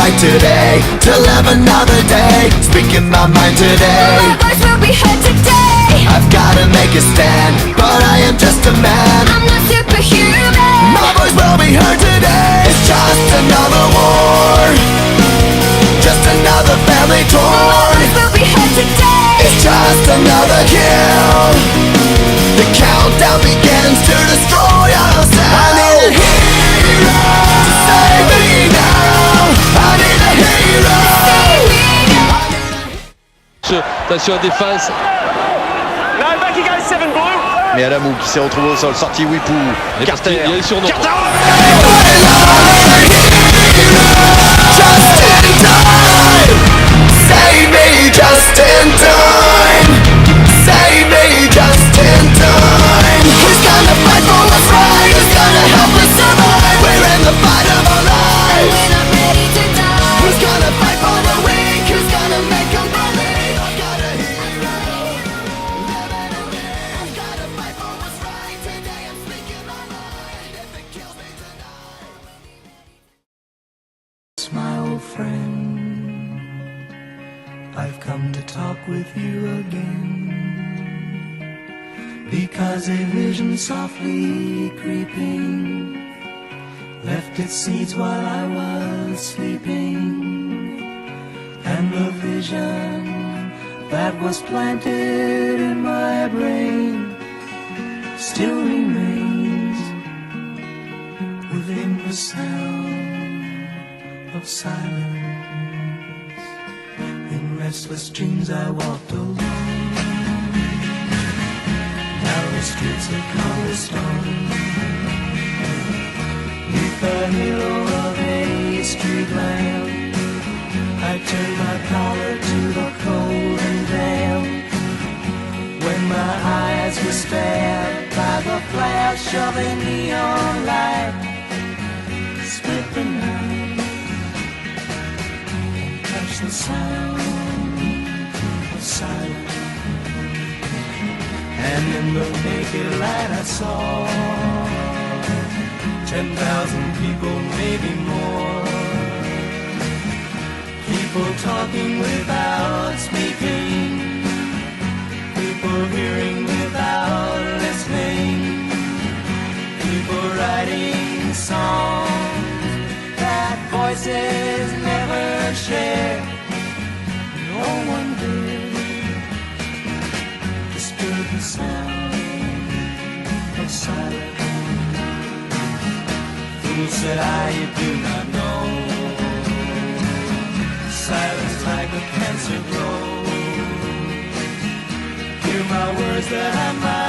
fight today to live another day, speaking my mind today. My voice will be heard today. I've gotta make a stand, but I am just a man. I'm not superhuman. My voice will be heard today. It's just another war, just another family My torn. voice will be heard today. It's just another kill. The countdown begins to destroy us. I need a hero to save me now. I need a hero. Attention à défense. No, back he goes, 7 blue. Mais Alamou qui s'est retrouvé au sol, sorti Wipou, Carter, Il y a les surnoms. Carter. Just in time. Save me just in time. Save me just in time. Who's gonna fight for what's right? Who's gonna help us survive? We're in the fight of our lives. When I'm ready to die. Who's gonna fight for the weak? Who's gonna make them believe? I've got a hero. Living in me. I've gotta fight for what's right. Today I'm speaking my mind. If it kills me tonight. My old friend, I've come to talk with you again, because a vision softly creeping left its seeds while I was sleeping, and the vision that was planted in my brain still remains within the sound of silence. In restless dreams I walked alone, narrow streets of cobblestone, neath the halo of a street lamp. I turned my collar to the cold and damp, when my eyes were stabbed by the flash of a neon light. Split the night, touch the sound of silence, and in the naked light I saw 10,000 people, maybe more, people talking without speaking, people hearing without listening, people writing songs that voices never share. No one did disturb the sound of silence. Fool, said I, you do not know, silence like a cancer grows. Hear my words that I might